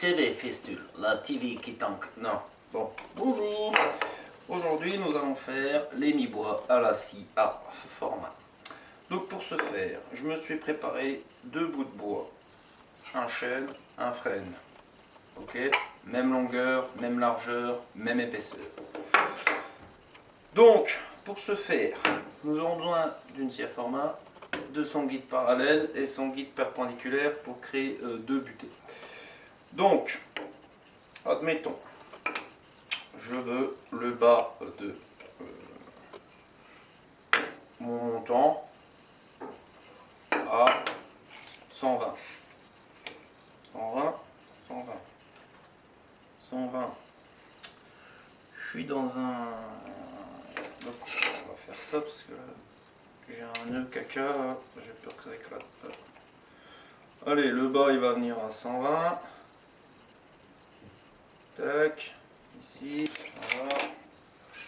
TV Fistule, la TV qui tank. Non, bon, bonjour. Aujourd'hui, nous allons faire les mi-bois à la scie à format. Donc pour ce faire, je me suis préparé deux bouts de bois, un chêne, un frêne. Ok, même longueur, même largeur, même épaisseur. Donc, pour ce faire, nous aurons besoin d'une scie à format, de son guide parallèle et son guide perpendiculaire pour créer deux butées. Donc, admettons, je veux le bas de mon montant à 120. 120, 120, 120. Je suis dans un... Donc, on va faire ça parce que j'ai un nœud caca, j'ai peur que ça éclate. Allez, le bas il va venir à 120. Tac, ici, voilà. Je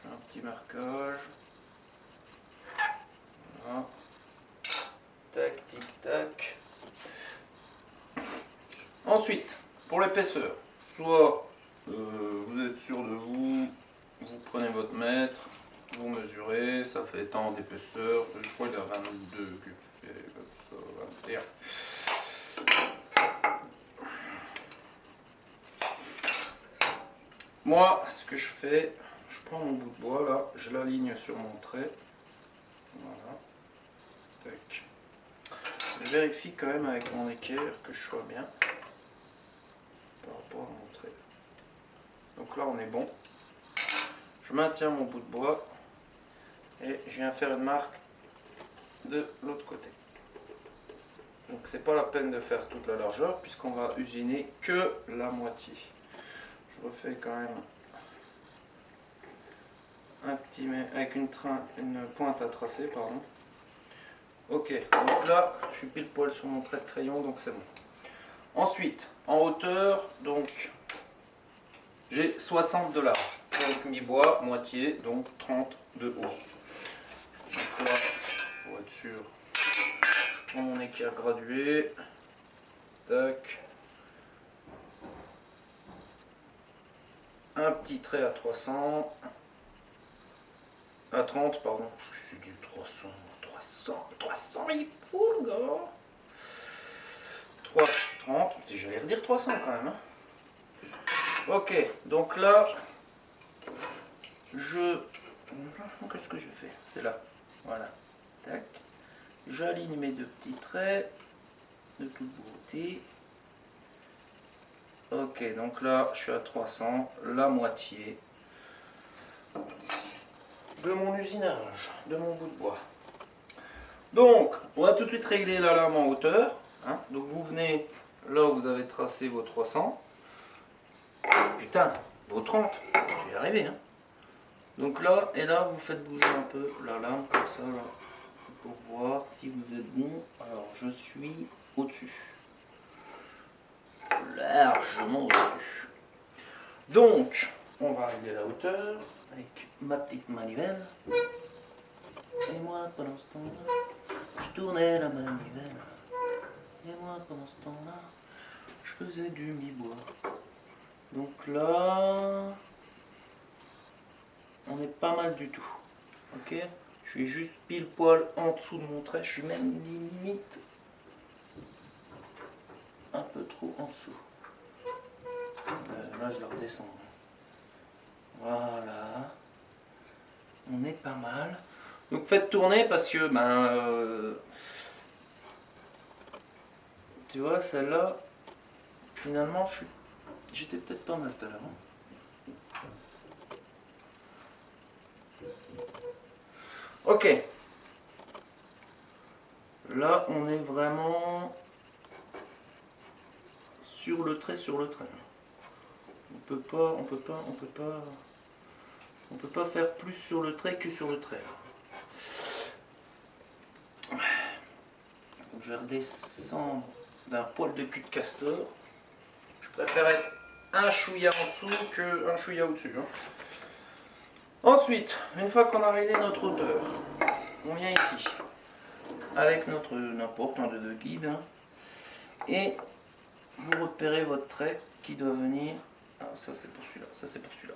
fais un petit marquage. Voilà. Tac, tic, tac. Ensuite, pour l'épaisseur, soit vous êtes sûr de vous, vous prenez votre mètre, vous mesurez, ça fait tant d'épaisseur, je crois qu'il y a 22 qui fait comme ça, 21. Moi, ce que je fais, je prends mon bout de bois là, je l'aligne sur mon trait. Voilà. Tac. Je vérifie quand même avec mon équerre que je sois bien par rapport à mon trait. Donc là, on est bon. Je maintiens mon bout de bois et je viens faire une marque de l'autre côté. Donc c'est pas la peine de faire toute la largeur puisqu'on va usiner que la moitié. Je refais quand même un petit avec une pointe à tracer, pardon. Ok, donc là je suis pile poil sur mon trait de crayon, donc c'est bon. Ensuite, en hauteur, donc j'ai 60 de large. Donc mi-bois, moitié, donc 30 de haut. Donc là, pour être sûr, je prends mon équerre gradué. Tac. Un petit trait à 300. À 30, pardon. J'ai dit 300, il est fou le gars. 30, j'allais redire 300 quand même. Hein. Ok, donc là, qu'est-ce que je fais? C'est là, voilà. Tac. J'aligne mes deux petits traits de toute beauté. Ok, donc là, je suis à 300, la moitié de mon usinage, de mon bout de bois. Donc, on va tout de suite régler la lame en hauteur. Hein. Donc, vous venez là où vous avez tracé vos 300. Putain, vos 30, je vais y arriver. Hein. Donc là, et là, vous faites bouger un peu la lame comme ça, là, pour voir si vous êtes bon. Alors, je suis au-dessus. Largement au-dessus. Donc, on va régler la hauteur avec ma petite manivelle. Et moi, pendant ce temps-là, je tournais la manivelle. Et moi, pendant ce temps-là, je faisais du mi-bois. Donc là, on est pas mal du tout. Ok, je suis juste pile poil en dessous de mon trait. Je suis même limite un peu trop en dessous. Là, je le redescends. Voilà. On est pas mal. Donc faites tourner parce que tu vois, celle-là, finalement, j'étais peut-être pas mal tout à l'heure. Ok. Là, on est vraiment sur le trait, On peut pas faire plus sur le trait que sur le trait. Donc, je vais redescendre d'un poil de cul de castor. Je préfère être un chouïa en dessous que un chouïa au-dessus. Ensuite, une fois qu'on a réglé notre hauteur, on vient ici avec n'importe un de guide et vous repérez votre trait qui doit venir. Ah, ça c'est pour celui-là, ça c'est pour celui-là.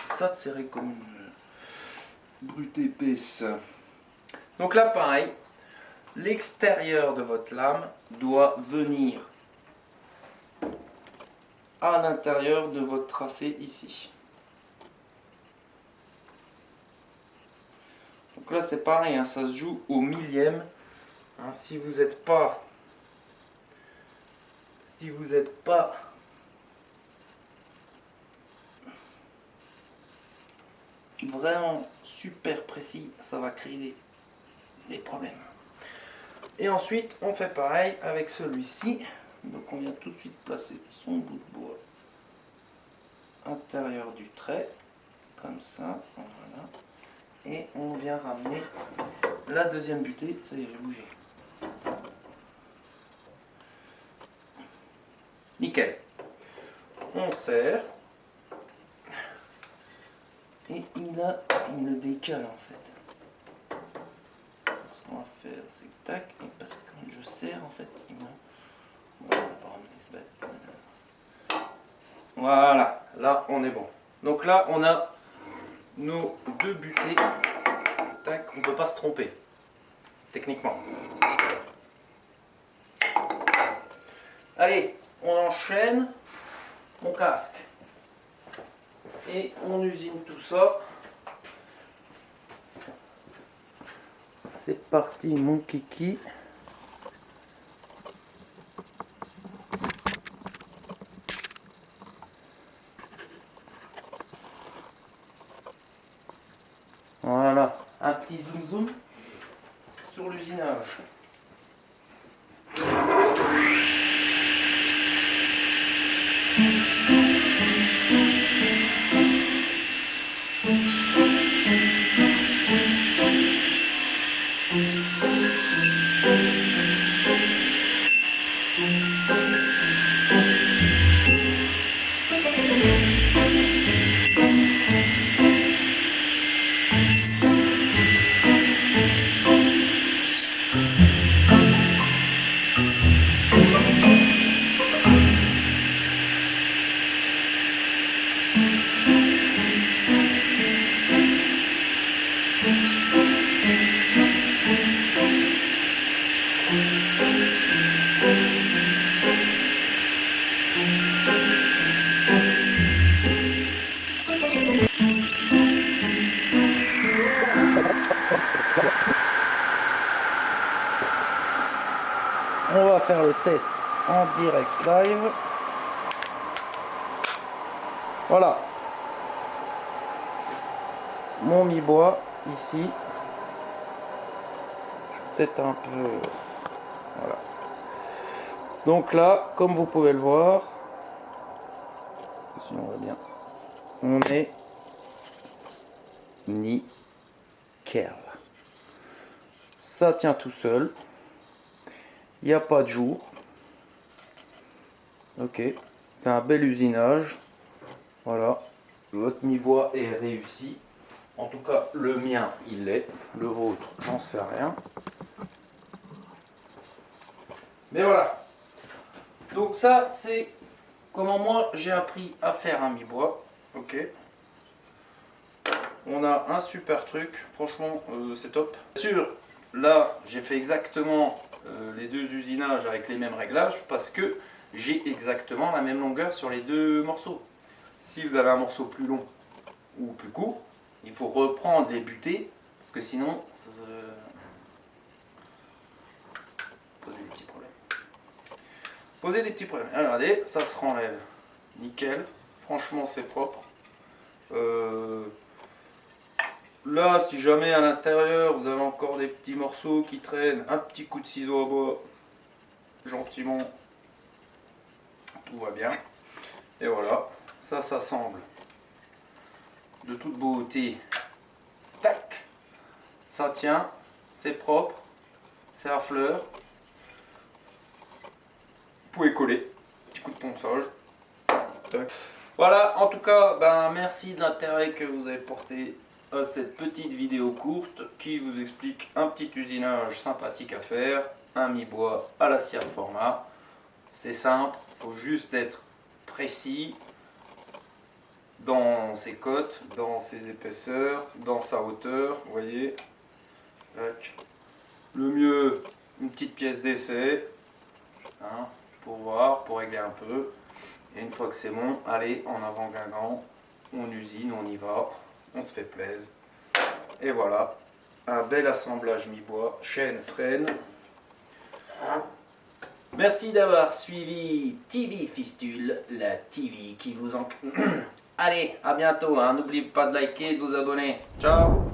C'est ça de serrer comme une brute épaisse. Donc là pareil, l'extérieur de votre lame doit venir à l'intérieur de votre tracé ici. Donc là c'est pareil, hein, ça se joue au millième. Hein, si vous n'êtes pas vraiment super précis, ça va créer des problèmes. Et ensuite on fait pareil avec celui-ci. Donc on vient tout de suite placer son bout de bois intérieur du trait, comme ça, voilà. Et on vient ramener la deuxième butée. Ça y est, j'ai bougé. Nickel. On serre. Et il me décale en fait. Ce qu'on va faire, c'est que tac, et parce que quand je serre en fait, il me... Bon, on va pas ramener ce bête. Voilà, là on est bon. Donc là on a nos deux butées. Tac, on ne peut pas se tromper. Techniquement. Allez, on enchaîne mon casque. Et on usine tout ça. C'est parti mon kiki. Voilà, un petit zoom zoom sur l'usinage. On va faire le test en direct live. Voilà. Mon mi-bois ici. Peut-être un peu... Voilà. Donc là, comme vous pouvez le voir, si on voit bien, on est nickel. Ça tient tout seul. Il n'y a pas de jour. Ok, c'est un bel usinage. Voilà, votre mi-bois est réussi. En tout cas, le mien, il l'est. Le vôtre, j'en sais rien. Mais voilà. Donc ça, c'est comment moi j'ai appris à faire un mi-bois. Ok. On a un super truc. Franchement, c'est top. Bien sûr, là, j'ai fait exactement les deux usinages avec les mêmes réglages parce que j'ai exactement la même longueur sur les deux morceaux. Si vous avez un morceau plus long ou plus court, il faut reprendre les butées parce que sinon ça poser des petits problèmes. Poser des petits problèmes. Alors, regardez, ça se renlève. Nickel. Franchement, c'est propre. Là, si jamais à l'intérieur vous avez encore des petits morceaux qui traînent, un petit coup de ciseau à bois, gentiment, tout va bien. Et voilà, ça s'assemble de toute beauté. Tac, ça tient, c'est propre, c'est à fleur. Vous pouvez coller, petit coup de ponçage. Tac. Voilà, en tout cas, ben, merci de l'intérêt que vous avez porté à cette petite vidéo courte qui vous explique un petit usinage sympathique à faire, un mi-bois à la scie à format. C'est simple, il faut juste être précis dans ses cotes, dans ses épaisseurs, dans sa hauteur, vous voyez. Le mieux, une petite pièce d'essai, hein, pour voir, pour régler un peu. Et une fois que c'est bon, allez, en avant Guingamp, on usine, on y va, on se fait plaisir. Et voilà, un bel assemblage mi-bois, chaîne, freine. Merci d'avoir suivi TV Fistule, la TV qui vous en... Allez, à bientôt, hein. N'oubliez pas de liker et de vous abonner. Ciao.